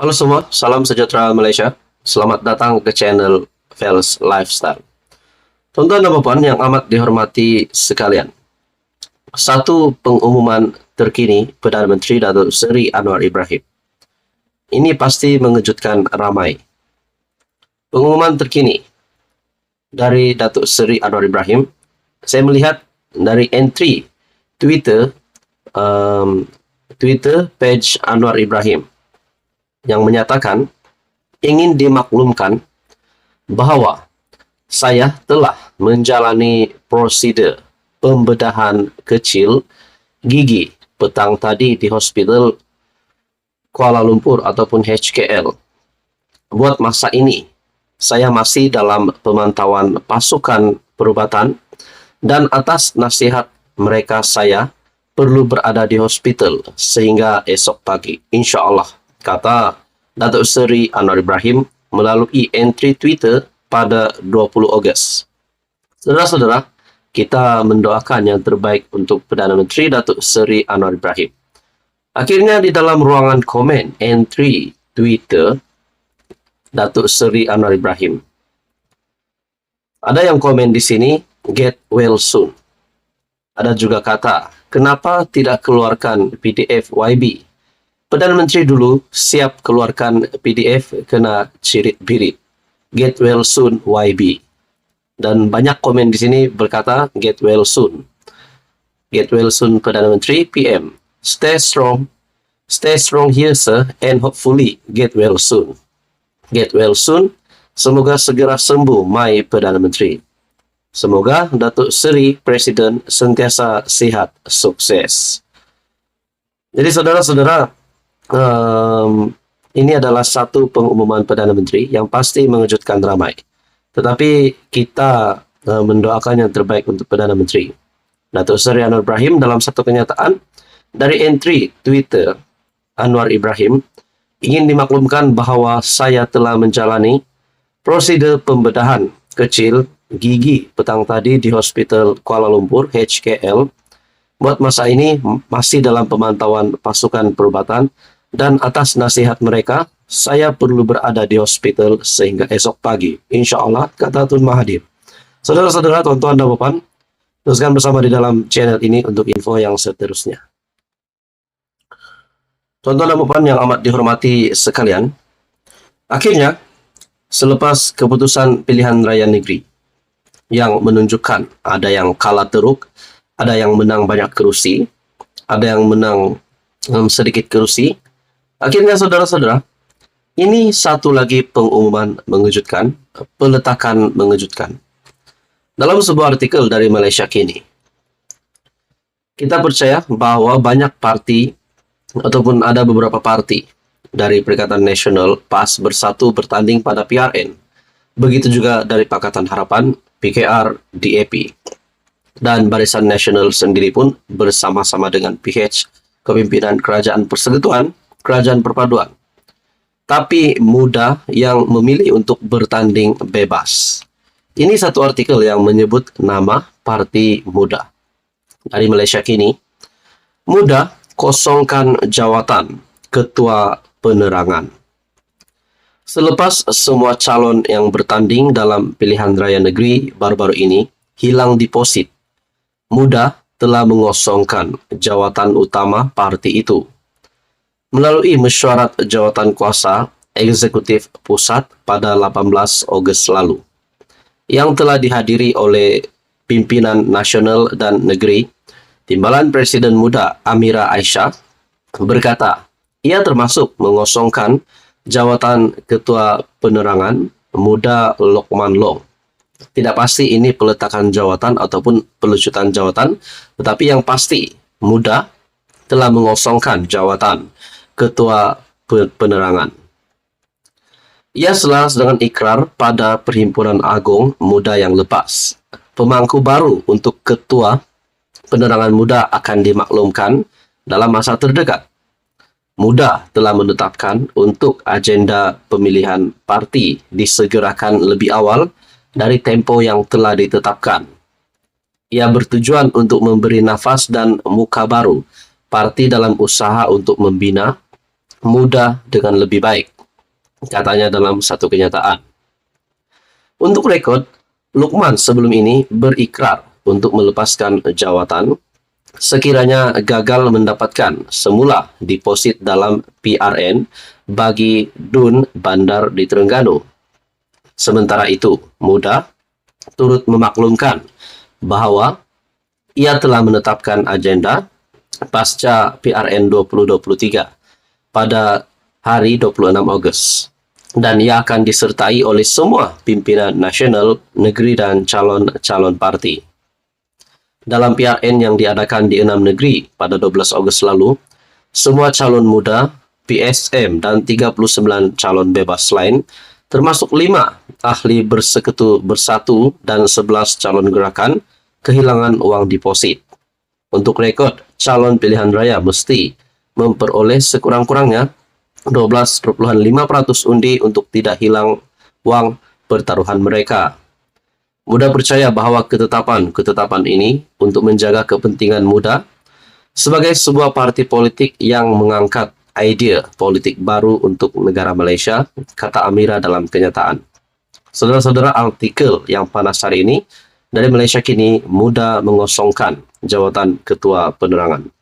Halo semua, salam sejahtera Malaysia. Selamat datang ke channel Fels Lifestyle. Tuan-tuan dan puan yang amat dihormati sekalian. Satu pengumuman terkini Perdana Menteri Datuk Seri Anwar Ibrahim. Ini pasti mengejutkan ramai. Pengumuman terkini dari Datuk Seri Anwar Ibrahim, saya melihat dari entry Twitter page Anwar Ibrahim yang menyatakan ingin dimaklumkan bahawa saya telah menjalani prosedur pembedahan kecil gigi petang tadi di Hospital Kuala Lumpur ataupun HKL. Buat masa ini, saya masih dalam pemantauan pasukan perubatan dan atas nasihat mereka saya perlu berada di hospital sehingga esok pagi, insya-Allah, kata Datuk Seri Anwar Ibrahim melalui entry Twitter pada 20 Ogos. Saudara-saudara, kita mendoakan yang terbaik untuk Perdana Menteri Datuk Seri Anwar Ibrahim. Akhirnya di dalam ruangan komen entry Twitter Datuk Seri Anwar Ibrahim, ada yang komen di sini, get well soon. Ada juga kata, kenapa tidak keluarkan PDF YB? Perdana Menteri dulu siap keluarkan PDF kena cirit-birit. Get well soon YB. Dan banyak komen di sini berkata get well soon. Get well soon Perdana Menteri PM. Stay strong. Stay strong here sir and hopefully get well soon. Get well soon. Semoga segera sembuh my Perdana Menteri. Semoga Datuk Seri Presiden sentiasa sihat, sukses. Jadi saudara-saudara, ini adalah satu pengumuman Perdana Menteri yang pasti mengejutkan ramai. Tetapi kita mendoakan yang terbaik untuk Perdana Menteri. Datuk Seri Anwar Ibrahim dalam satu kenyataan dari entry Twitter Anwar Ibrahim ingin dimaklumkan bahawa saya telah menjalani prosedur pembedahan kecil gigi petang tadi di Hospital Kuala Lumpur HKL. Buat masa ini masih dalam pemantauan pasukan perubatan dan atas nasihat mereka, saya perlu berada di hospital sehingga esok pagi. InsyaAllah, kata Tun Mahathir. Saudara-saudara, tuan-tuan dan puan, teruskan bersama di dalam channel ini untuk info yang seterusnya. Tuan-tuan dan puan yang amat dihormati sekalian, akhirnya, selepas keputusan pilihan raya negeri yang menunjukkan ada yang kalah teruk, ada yang menang banyak kerusi, ada yang menang sedikit kerusi. Akhirnya saudara-saudara, ini satu lagi pengumuman mengejutkan, peletakan mengejutkan. Dalam sebuah artikel dari Malaysia Kini, kita percaya bahawa banyak parti ataupun ada beberapa parti dari Perikatan Nasional PAS Bersatu bertanding pada PRN. Begitu juga dari Pakatan Harapan, PKR, DAP. Dan Barisan Nasional sendiri pun bersama-sama dengan PH, Kepimpinan Kerajaan Persekutuan, Kerajaan Perpaduan. Tapi muda yang memilih untuk bertanding bebas. Ini satu artikel yang menyebut nama Parti Muda. Dari Malaysia Kini, Muda kosongkan jawatan Ketua Penerangan. Selepas semua calon yang bertanding dalam pilihan raya negeri baru-baru ini hilang deposit, Muda telah mengosongkan jawatan utama parti itu melalui mesyuarat jawatan kuasa eksekutif pusat pada 18 Ogos lalu yang telah dihadiri oleh pimpinan nasional dan negeri. Timbalan Presiden Muda Amira Aisyah berkata ia termasuk mengosongkan jawatan Ketua Penerangan Muda Lokman Long. Tidak pasti ini peletakan jawatan ataupun pelucutan jawatan, tetapi yang pasti Muda telah mengosongkan jawatan Ketua Penerangan. Ia selaras dengan ikrar pada Perhimpunan Agung Muda yang lepas. Pemangku baru untuk Ketua Penerangan Muda akan dimaklumkan dalam masa terdekat. Muda telah menetapkan untuk agenda pemilihan parti disegerakan lebih awal dari tempo yang telah ditetapkan. Ia bertujuan untuk memberi nafas dan muka baru parti dalam usaha untuk membina muda dengan lebih baik. katanya dalam satu kenyataan. Untuk rekod, Lukman sebelum ini berikrar untuk melepaskan jawatan sekiranya gagal mendapatkan semula deposit dalam PRN bagi DUN Bandar di Terengganu. Sementara itu, Muda turut memaklumkan bahwa ia telah menetapkan agenda pasca PRN 2023 pada hari 26 Ogos. Dan ia akan disertai oleh semua pimpinan nasional, negeri dan calon-calon parti. Dalam PRN yang diadakan di 6 negeri pada 12 Ogos lalu, semua calon muda, PSM dan 39 calon bebas lain, termasuk 5 ahli bersekutu bersatu dan 11 calon gerakan, kehilangan uang deposit. Untuk rekod, calon pilihan raya mesti memperoleh sekurang-kurangnya 12,5% undi untuk tidak hilang uang pertaruhan mereka. Muda percaya bahwa ketetapan ini untuk menjaga kepentingan Muda sebagai sebuah parti politik yang mengangkat idea politik baru untuk negara Malaysia, kata Amira dalam kenyataan. Saudara-saudara, artikel yang panas hari ini, dari Malaysia kini Muda mengosongkan jawatan Ketua Penerangan.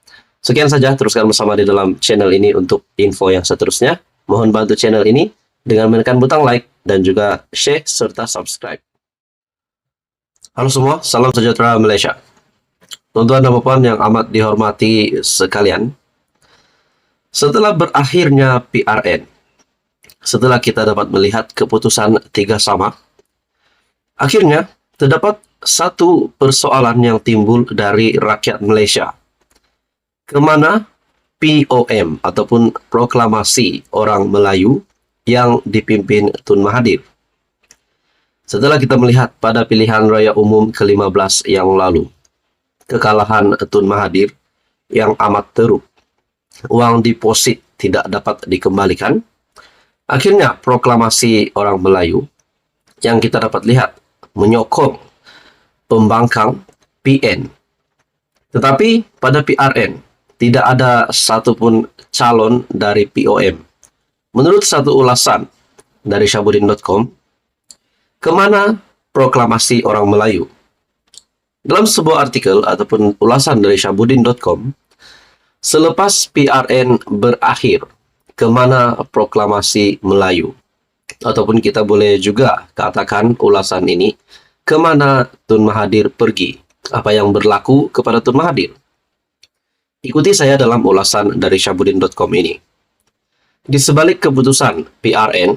Sekian saja, teruskan bersama di dalam channel ini untuk info yang seterusnya. Mohon bantu channel ini dengan menekan butang like dan juga share serta subscribe. Halo semua, salam sejahtera Malaysia. Tuan-tuan dan puan yang amat dihormati sekalian, setelah berakhirnya PRN, setelah kita dapat melihat keputusan 3 sama, akhirnya terdapat satu persoalan yang timbul dari rakyat Malaysia. Kemana POM ataupun Proklamasi Orang Melayu yang dipimpin Tun Mahathir? Setelah kita melihat pada pilihan raya umum ke-15 yang lalu, kekalahan Tun Mahathir yang amat teruk, uang deposit tidak dapat dikembalikan, akhirnya Proklamasi Orang Melayu yang kita dapat lihat menyokong pembangkang PN. Tetapi pada PRN, tidak ada satupun calon dari POM. Menurut satu ulasan dari Syahbudin.com, kemana Proklamasi Orang Melayu? Dalam sebuah artikel ataupun ulasan dari Syahbudin.com, selepas PRN berakhir, kemana Proklamasi Melayu? Ataupun kita boleh juga katakan ulasan ini, kemana Tun Mahathir pergi? Apa yang berlaku kepada Tun Mahathir? Ikuti saya dalam ulasan dari Syahbudin.com ini. Di sebalik keputusan PRN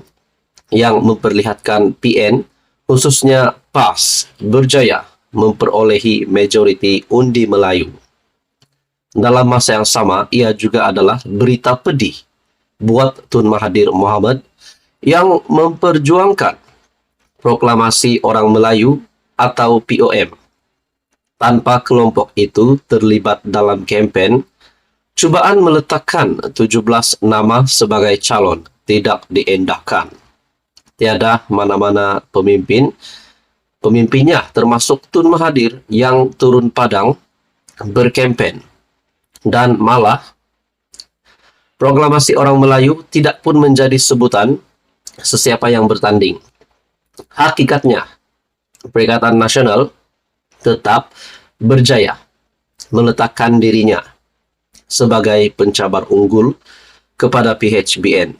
yang memperlihatkan PN, khususnya PAS, berjaya memperolehi majoriti undi Melayu. Dalam masa yang sama, ia juga adalah berita pedih buat Tun Mahathir Mohamad yang memperjuangkan Proklamasi Orang Melayu atau POM. Tanpa kelompok itu terlibat dalam kempen, cubaan meletakkan 17 nama sebagai calon tidak diendahkan. Tiada mana-mana pemimpinnya termasuk Tun Mahathir yang turun padang berkempen. Dan malah, Proklamasi Orang Melayu tidak pun menjadi sebutan sesiapa yang bertanding. Hakikatnya, Perikatan Nasional tetap berjaya meletakkan dirinya sebagai pencabar unggul kepada PHBN.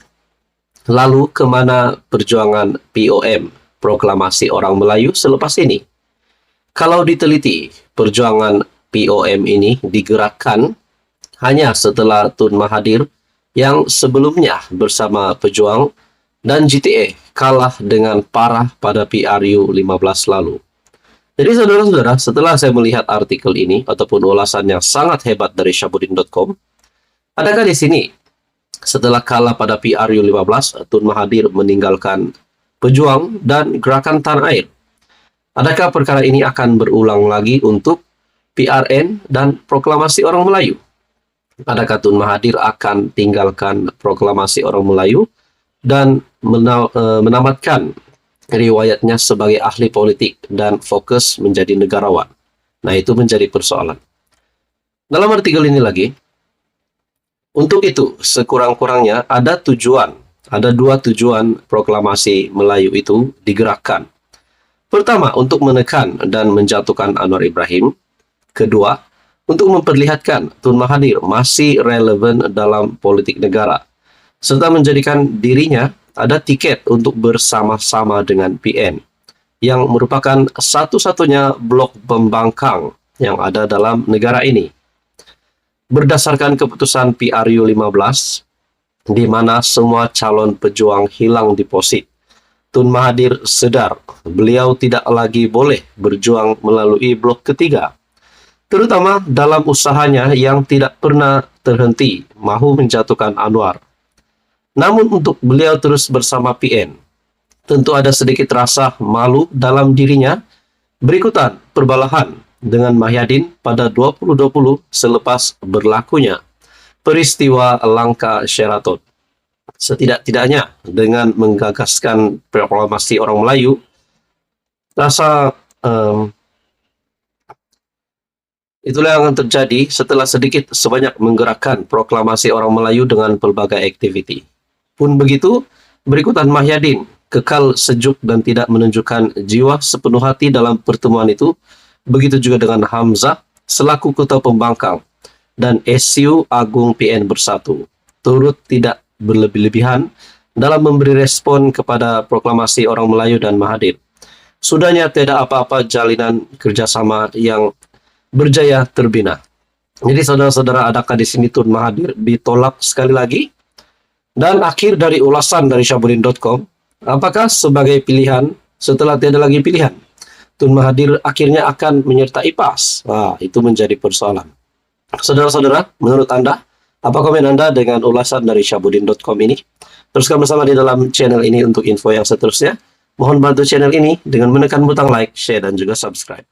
Lalu kemana perjuangan POM, Proklamasi Orang Melayu selepas ini? Kalau diteliti, perjuangan POM ini digerakkan hanya setelah Tun Mahathir yang sebelumnya bersama Pejuang dan GTA kalah dengan parah pada PRU 15 lalu. Jadi saudara-saudara, setelah saya melihat artikel ini ataupun ulasan yang sangat hebat dari Syahbudin.com, adakah di sini setelah kalah pada PRU 15, Tun Mahathir meninggalkan Pejuang dan Gerakan Tanah Air? Adakah perkara ini akan berulang lagi untuk PRN dan Proklamasi Orang Melayu? Adakah Tun Mahathir akan tinggalkan Proklamasi Orang Melayu dan menamatkan riwayatnya sebagai ahli politik dan fokus menjadi negarawan? Nah, itu menjadi persoalan. Dalam artikel ini lagi, untuk itu sekurang-kurangnya ada tujuan ada dua tujuan proklamasi Melayu itu digerakkan. Pertama, untuk menekan dan menjatuhkan Anwar Ibrahim. Kedua, untuk memperlihatkan Tun Mahathir masih relevan dalam politik negara, serta menjadikan dirinya ada tiket untuk bersama-sama dengan PN, yang merupakan satu-satunya blok pembangkang yang ada dalam negara ini. Berdasarkan keputusan PRU 15, di mana semua calon pejuang hilang deposit, Tun Mahathir sedar beliau tidak lagi boleh berjuang melalui blok ketiga, terutama dalam usahanya yang tidak pernah terhenti mahu menjatuhkan Anwar. Namun untuk beliau terus bersama PN, tentu ada sedikit rasa malu dalam dirinya berikutan perbalahan dengan Mahyadin pada 2020 selepas berlakunya peristiwa langka Sheraton. Setidak-tidaknya dengan menggagaskan proklamasi orang Melayu, rasa itulah yang akan terjadi setelah sedikit sebanyak menggerakkan proklamasi orang Melayu dengan pelbagai aktiviti. Pun begitu, berikutan Mahyadin kekal sejuk dan tidak menunjukkan jiwa sepenuh hati dalam pertemuan itu. Begitu juga dengan Hamzah selaku ketua pembangkang dan SU Agung PN Bersatu turut tidak berlebih-lebihan dalam memberi respon kepada proklamasi orang Melayu dan Mahathir. Sudahnya tidak apa-apa jalinan kerjasama yang berjaya terbina. Jadi saudara-saudara, adakah di sini Tun Mahathir ditolak sekali lagi? Dan akhir dari ulasan dari Syahbudin.com, apakah sebagai pilihan setelah tiada lagi pilihan, Tun Mahathir akhirnya akan menyertai PAS? Nah, itu menjadi persoalan. Saudara-saudara, menurut Anda, apa komen Anda dengan ulasan dari Syahbudin.com ini? Teruskan bersama di dalam channel ini untuk info yang seterusnya. Mohon bantu channel ini dengan menekan butang like, share, dan juga subscribe.